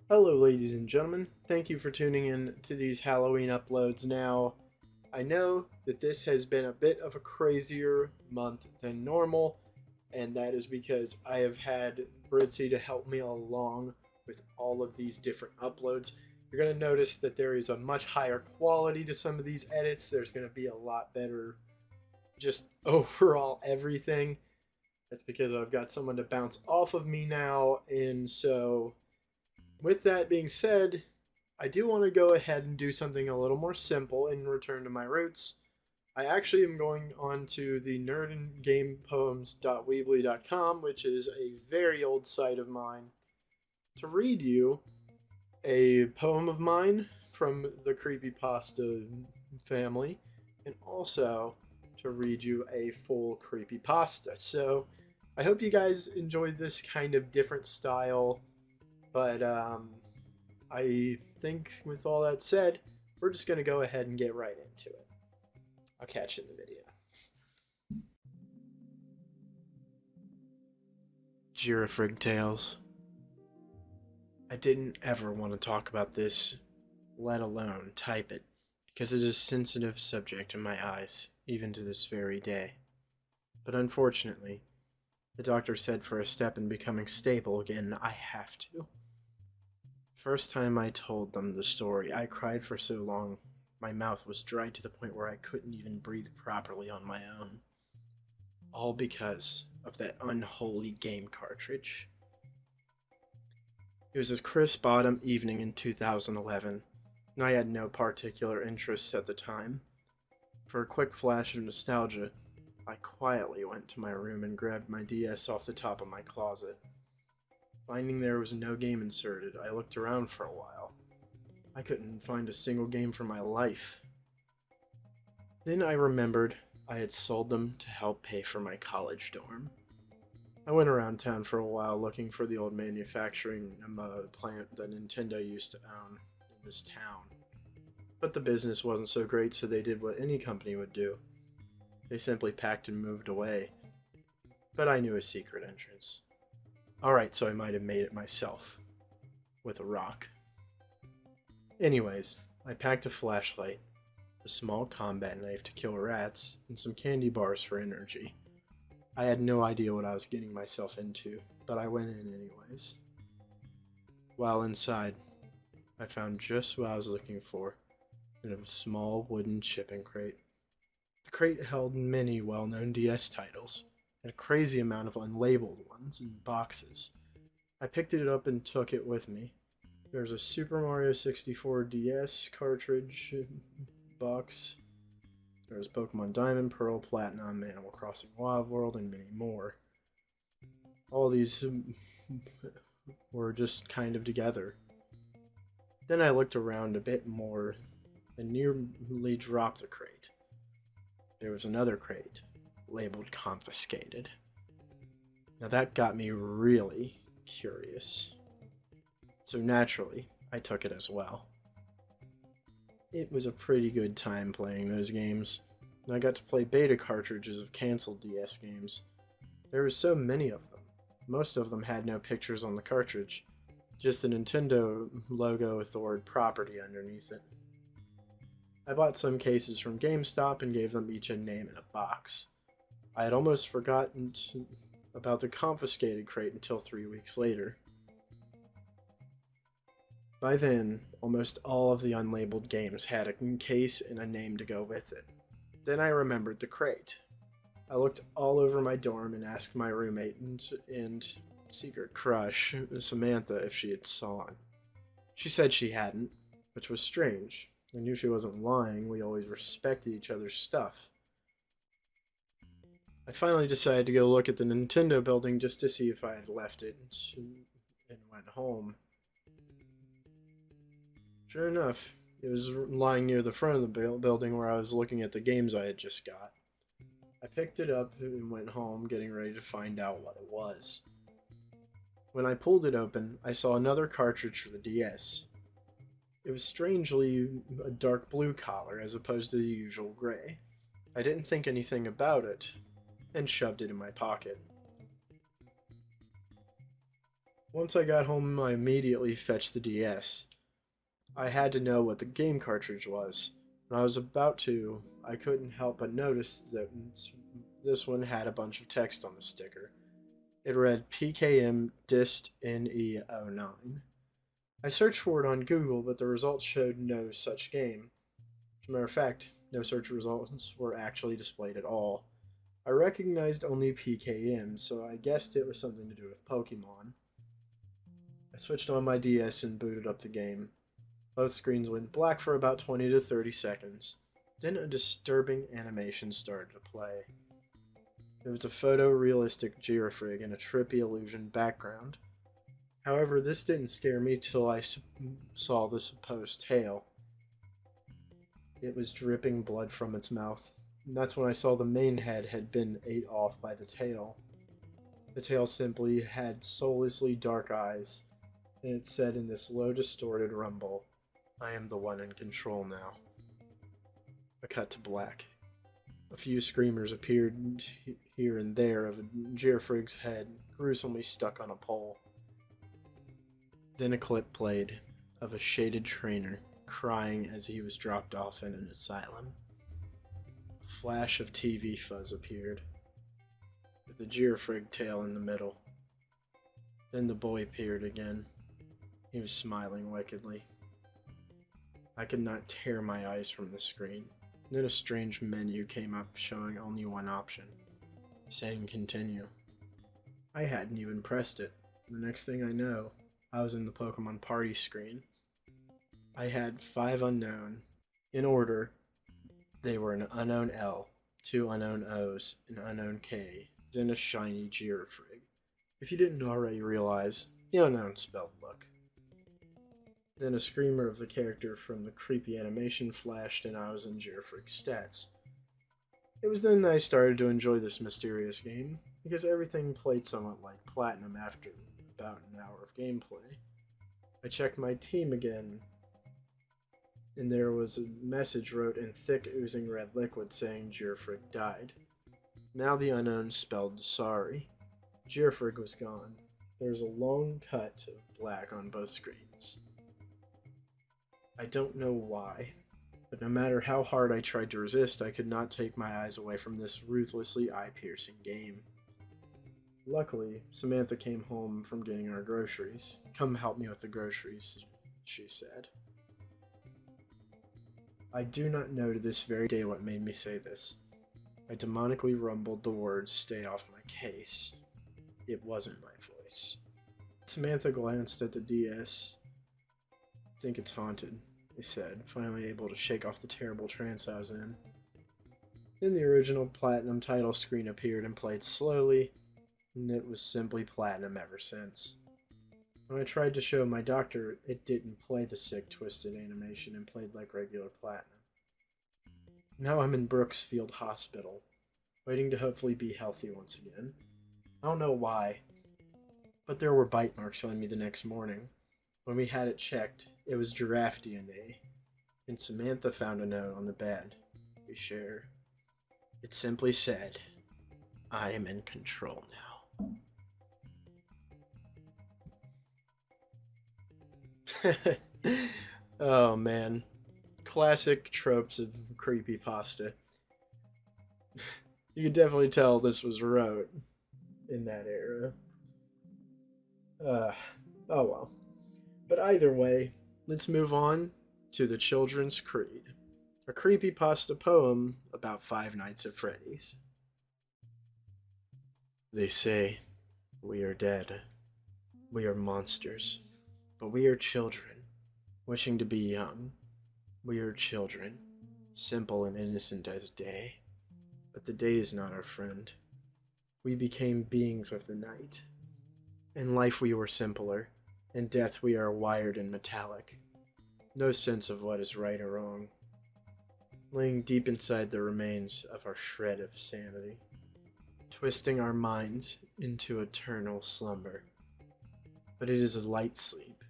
Hello, ladies and gentlemen. Thank you for tuning in to these Halloween uploads. Now, I know that this has been a bit of a crazier month than normal, and that is because I have had Britzy to help me along with all of these different uploads. You're going to notice that there is a much higher quality to some of these edits. There's going to be a lot better, just overall everything. That's because I've got someone to bounce off of me now, and so with that being said, I do want to go ahead and do something a little more simple and return to my roots. I actually am going on to the nerdandgamepoems.weebly.com, which is a very old site of mine, to read you a poem of mine from the Creepypasta family, and also to read you a full creepypasta. So I hope you guys enjoyed this kind of different style, but I think with all that said, we're just going to go ahead and get right into it. I'll catch you in the video. Girafrig Tales. I didn't ever want to talk about this, let alone type it, because it is a sensitive subject in my eyes, even to this very day. But unfortunately, the doctor said for a step in becoming stable again, I have to. First time I told them the story, I cried for so long, my mouth was dry to the point where I couldn't even breathe properly on my own. All because of that unholy game cartridge. It was a crisp autumn evening in 2011, and I had no particular interests at the time. For a quick flash of nostalgia, I quietly went to my room and grabbed my DS off the top of my closet. Finding there was no game inserted, I looked around for a while. I couldn't find a single game for my life. Then I remembered I had sold them to help pay for my college dorm. I went around town for a while looking for the old manufacturing plant that Nintendo used to own in this town. But the business wasn't so great, so they did what any company would do. They simply packed and moved away. But I knew a secret entrance. Alright, so I might have made it myself. With a rock. Anyways, I packed a flashlight, a small combat knife to kill rats, and some candy bars for energy. I had no idea what I was getting myself into, but I went in anyways. While inside, I found just what I was looking for, in a small wooden shipping crate. The crate held many well-known DS titles, and a crazy amount of unlabeled ones in boxes. I picked it up and took it with me. There was a Super Mario 64 DS cartridge box. There was Pokemon Diamond, Pearl, Platinum, Animal Crossing Wild World, and many more. All these were just kind of together. Then I looked around a bit more and nearly dropped the crate. There was another crate, labeled confiscated. Now that got me really curious. So naturally, I took it as well. It was a pretty good time playing those games, and I got to play beta cartridges of canceled DS games. There were so many of them. Most of them had no pictures on the cartridge, just the Nintendo logo with the word property underneath it. I bought some cases from GameStop and gave them each a name in a box. I had almost forgotten about the confiscated crate until 3 weeks later. By then, almost all of the unlabeled games had a case and a name to go with it. Then I remembered the crate. I looked all over my dorm and asked my roommate and secret crush, Samantha, if she had saw it. She said she hadn't, which was strange. I knew she wasn't lying. We always respected each other's stuff. I finally decided to go look at the Nintendo building just to see if I had left it and went home. Sure enough, it was lying near the front of the building where I was looking at the games I had just got. I picked it up and went home, getting ready to find out what it was. When I pulled it open, I saw another cartridge for the DS. It was strangely a dark blue color as opposed to the usual gray. I didn't think anything about it, and shoved it in my pocket. Once I got home, I immediately fetched the DS. I had to know what the game cartridge was. When I was about to, I couldn't help but notice that this one had a bunch of text on the sticker. It read PKM Dist NE09. I searched for it on Google, but the results showed no such game. As a matter of fact, no search results were actually displayed at all. I recognized only PKM, so I guessed it was something to do with Pokemon. I switched on my DS and booted up the game. Both screens went black for about 20 to 30 seconds. Then a disturbing animation started to play. It was a photorealistic girafrig in a trippy illusion background. However, this didn't scare me till I saw the supposed tail. It was dripping blood from its mouth, and that's when I saw the main head had been ate off by the tail. The tail simply had soullessly dark eyes, and it said in this low, distorted rumble, "I am the one in control now." A cut to black. A few screamers appeared here and there of a girafrig's head gruesomely stuck on a pole. Then a clip played of a shaded trainer crying as he was dropped off in an asylum. A flash of TV fuzz appeared, with the girafrig tail in the middle. Then the boy appeared again. He was smiling wickedly. I could not tear my eyes from the screen. Then a strange menu came up showing only one option, saying continue. I hadn't even pressed it. The next thing I know, I was in the Pokemon Party screen. I had 5 unknown. In order, they were an unknown L, 2 unknown O's, an unknown K, then a shiny girafrig. If you didn't already realize, the unknown spelled look. Then a screamer of the character from the creepy animation flashed and I was in girafrig stats. It was then that I started to enjoy this mysterious game, because everything played somewhat like Platinum after about an hour of gameplay. I checked my team again, and there was a message wrote in thick oozing red liquid saying Girafrig died. Now the unknown spelled sorry. Girafrig was gone. There was a long cut of black on both screens. I don't know why, but no matter how hard I tried to resist, I could not take my eyes away from this ruthlessly eye-piercing game. Luckily, Samantha came home from getting our groceries. "Come help me with the groceries," she said. I do not know to this very day what made me say this. I demonically rumbled the words, "Stay off my case." It wasn't my voice. Samantha glanced at the DS. "I think it's haunted," he said, finally able to shake off the terrible trance I was in. Then the original Platinum title screen appeared and played slowly, and it was simply Platinum ever since. When I tried to show my doctor, it didn't play the sick, twisted animation and played like regular Platinum. Now I'm in Brooksfield Hospital, waiting to hopefully be healthy once again. I don't know why, but there were bite marks on me the next morning. When we had it checked, it was giraffe DNA, and Samantha found a note on the bed we share. It simply said, "I am in control now." Oh man. Classic tropes of creepypasta. You could definitely tell this was wrote in that era. Oh well. But either way, let's move on to The Children's Creed, a creepypasta poem about Five Nights at Freddy's. They say we are dead. We are monsters. But we are children, wishing to be young. We are children, simple and innocent as day. But the day is not our friend. We became beings of the night. In life we were simpler. In death we are wired and metallic. No sense of what is right or wrong. Laying deep inside the remains of our shred of sanity. Twisting our minds into eternal slumber. But it is a light sleep.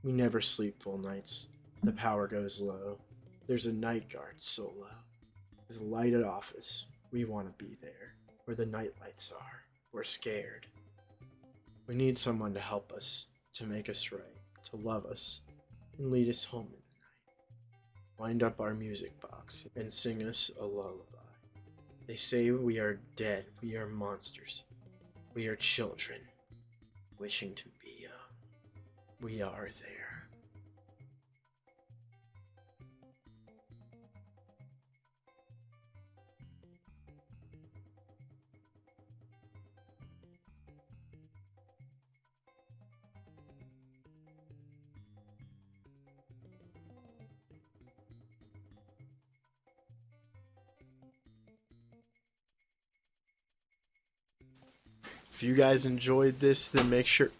We never sleep full nights. The power goes low. There's a night guard so low. With a lighted office, we want to be there. Where the night lights are. We're scared. We need someone to help us. to make us right, to love us, and lead us home in the night. Wind up our music box and sing us a lullaby. They say we are dead, we are monsters, we are children, wishing to be young. We are there. If you guys enjoyed this, then make sure